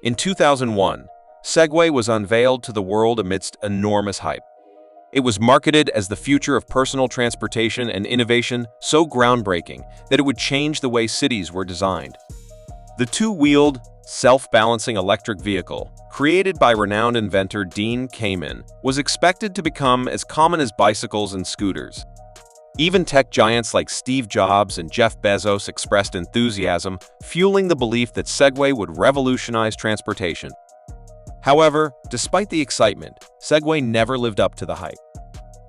In 2001, Segway was unveiled to the world amidst enormous hype. It was marketed as the future of personal transportation and innovation so groundbreaking that it would change the way cities were designed. The two-wheeled, self-balancing electric vehicle, created by renowned inventor Dean Kamen, was expected to become as common as bicycles and scooters. Even tech giants like Steve Jobs and Jeff Bezos expressed enthusiasm, fueling the belief that Segway would revolutionize transportation. However, despite the excitement, Segway never lived up to the hype.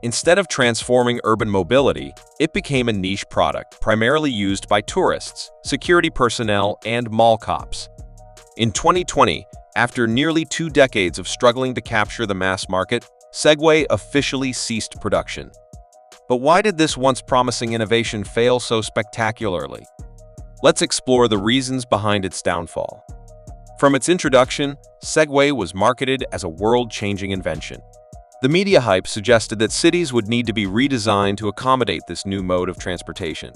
Instead of transforming urban mobility, it became a niche product primarily used by tourists, security personnel, and mall cops. In 2020, after nearly 2 decades of struggling to capture the mass market, Segway officially ceased production. But why did this once promising innovation fail so spectacularly? Let's explore the reasons behind its downfall. From its introduction, Segway was marketed as a world-changing invention. The media hype suggested that cities would need to be redesigned to accommodate this new mode of transportation.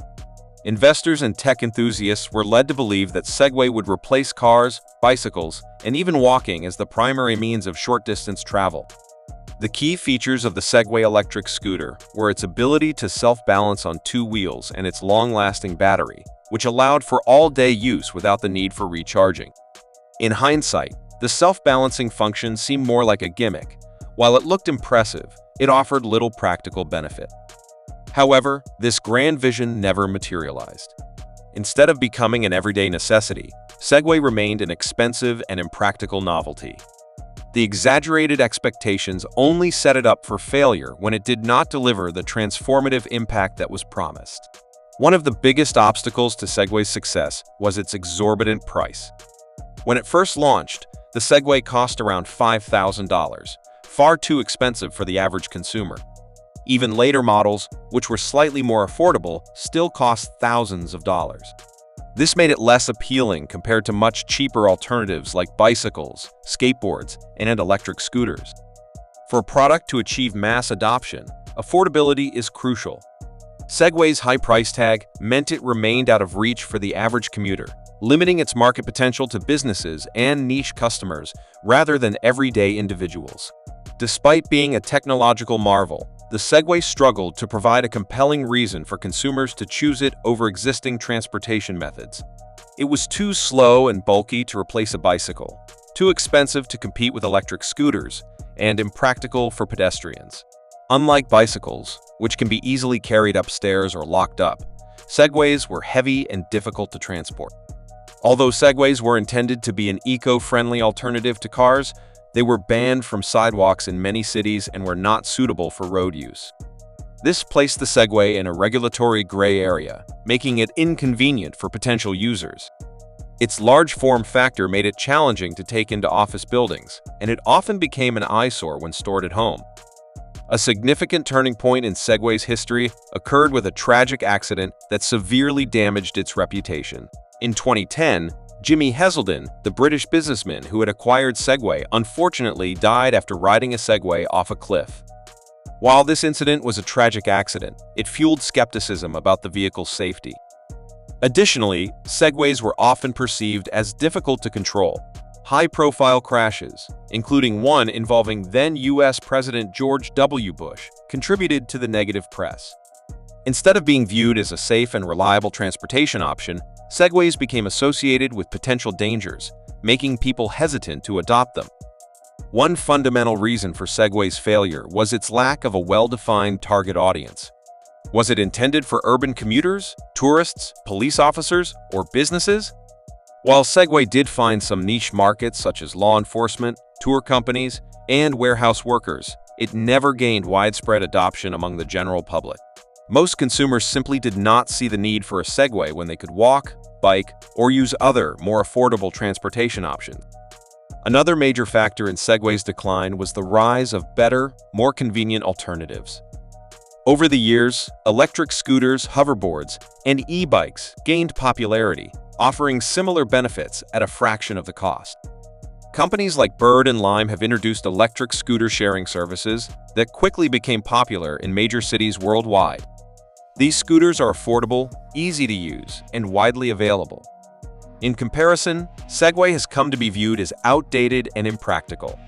Investors and tech enthusiasts were led to believe that Segway would replace cars, bicycles, and even walking as the primary means of short-distance travel. The key features of the Segway electric scooter were its ability to self-balance on 2 wheels and its long-lasting battery, which allowed for all-day use without the need for recharging. In hindsight, the self-balancing function seemed more like a gimmick. While it looked impressive, it offered little practical benefit. However, this grand vision never materialized. Instead of becoming an everyday necessity, Segway remained an expensive and impractical novelty. The exaggerated expectations only set it up for failure when it did not deliver the transformative impact that was promised. One of the biggest obstacles to Segway's success was its exorbitant price. When it first launched, the Segway cost around $5,000, far too expensive for the average consumer. Even later models, which were slightly more affordable, still cost thousands of dollars. This made it less appealing compared to much cheaper alternatives like bicycles, skateboards, and electric scooters. For a product to achieve mass adoption, affordability is crucial. Segway's high price tag meant it remained out of reach for the average commuter, limiting its market potential to businesses and niche customers rather than everyday individuals. Despite being a technological marvel, the Segway struggled to provide a compelling reason for consumers to choose it over existing transportation methods. It was too slow and bulky to replace a bicycle, too expensive to compete with electric scooters, and impractical for pedestrians. Unlike bicycles, which can be easily carried upstairs or locked up, Segways were heavy and difficult to transport. Although Segways were intended to be an eco-friendly alternative to cars, they were banned from sidewalks in many cities and were not suitable for road use. This placed the Segway in a regulatory gray area, making it inconvenient for potential users. Its large form factor made it challenging to take into office buildings, and it often became an eyesore when stored at home. A significant turning point in Segway's history occurred with a tragic accident that severely damaged its reputation. In 2010, Jimmy Heselden, the British businessman who had acquired Segway, unfortunately died after riding a Segway off a cliff. While this incident was a tragic accident, it fueled skepticism about the vehicle's safety. Additionally, Segways were often perceived as difficult to control. High-profile crashes, including one involving then U.S. President George W. Bush, contributed to the negative press. Instead of being viewed as a safe and reliable transportation option, Segways became associated with potential dangers, making people hesitant to adopt them. One fundamental reason for Segway's failure was its lack of a well-defined target audience. Was it intended for urban commuters, tourists, police officers, or businesses? While Segway did find some niche markets such as law enforcement, tour companies, and warehouse workers, it never gained widespread adoption among the general public. Most consumers simply did not see the need for a Segway when they could walk, bike, or use other, more affordable transportation options. Another major factor in Segway's decline was the rise of better, more convenient alternatives. Over the years, electric scooters, hoverboards, and e-bikes gained popularity, offering similar benefits at a fraction of the cost. Companies like Bird and Lime have introduced electric scooter sharing services that quickly became popular in major cities worldwide. These scooters are affordable, easy to use, and widely available. In comparison, Segway has come to be viewed as outdated and impractical.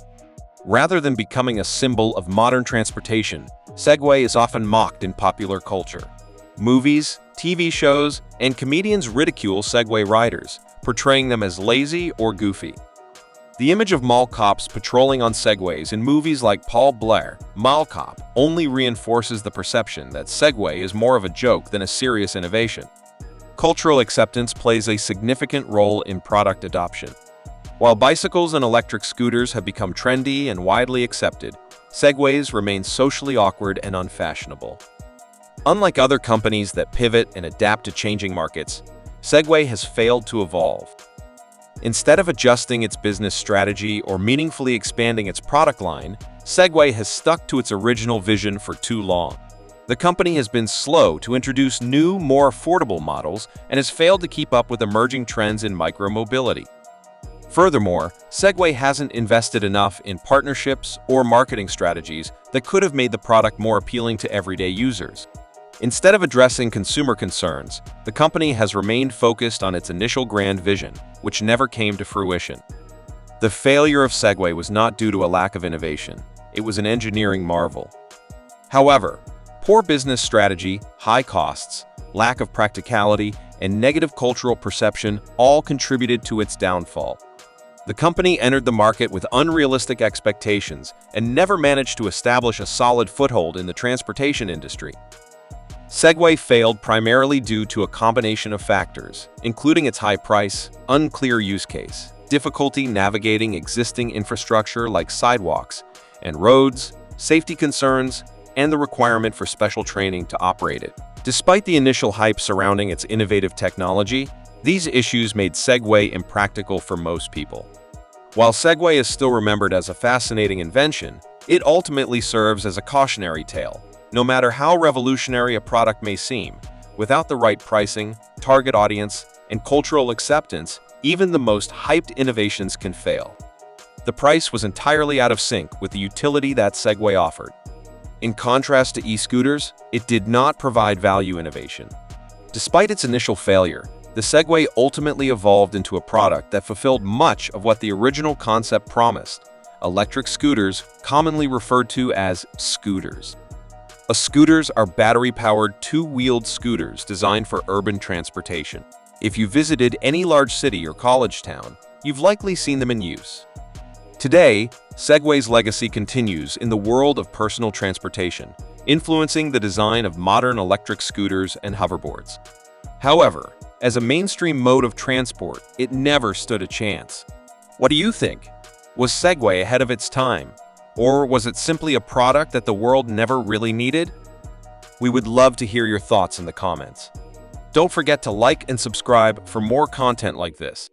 Rather than becoming a symbol of modern transportation, Segway is often mocked in popular culture. Movies, TV shows, and comedians ridicule Segway riders, portraying them as lazy or goofy. The image of mall cops patrolling on Segways in movies like Paul Blart, Mall Cop, only reinforces the perception that Segway is more of a joke than a serious innovation. Cultural acceptance plays a significant role in product adoption. While bicycles and electric scooters have become trendy and widely accepted, Segways remain socially awkward and unfashionable. Unlike other companies that pivot and adapt to changing markets, Segway has failed to evolve. Instead of adjusting its business strategy or meaningfully expanding its product line, Segway has stuck to its original vision for too long. The company has been slow to introduce new, more affordable models and has failed to keep up with emerging trends in micromobility. Furthermore, Segway hasn't invested enough in partnerships or marketing strategies that could have made the product more appealing to everyday users. Instead of addressing consumer concerns, the company has remained focused on its initial grand vision, which never came to fruition. The failure of Segway was not due to a lack of innovation. It was an engineering marvel. However, poor business strategy, high costs, lack of practicality, and negative cultural perception all contributed to its downfall. The company entered the market with unrealistic expectations and never managed to establish a solid foothold in the transportation industry. Segway failed primarily due to a combination of factors, including its high price, unclear use case, difficulty navigating existing infrastructure like sidewalks and roads, safety concerns, and the requirement for special training to operate it. Despite the initial hype surrounding its innovative technology, these issues made Segway impractical for most people. While Segway is still remembered as a fascinating invention, it ultimately serves as a cautionary tale. No matter how revolutionary a product may seem, without the right pricing, target audience, and cultural acceptance, even the most hyped innovations can fail. The price was entirely out of sync with the utility that Segway offered. In contrast to e-scooters, it did not provide value innovation. Despite its initial failure, the Segway ultimately evolved into a product that fulfilled much of what the original concept promised: electric scooters, commonly referred to as scooters. Scooters are battery-powered, two-wheeled scooters designed for urban transportation. If you visited any large city or college town, you've likely seen them in use. Today, Segway's legacy continues in the world of personal transportation, influencing the design of modern electric scooters and hoverboards. However, as a mainstream mode of transport, it never stood a chance. What do you think? Was Segway ahead of its time? Or was it simply a product that the world never really needed? We would love to hear your thoughts in the comments. Don't forget to like and subscribe for more content like this.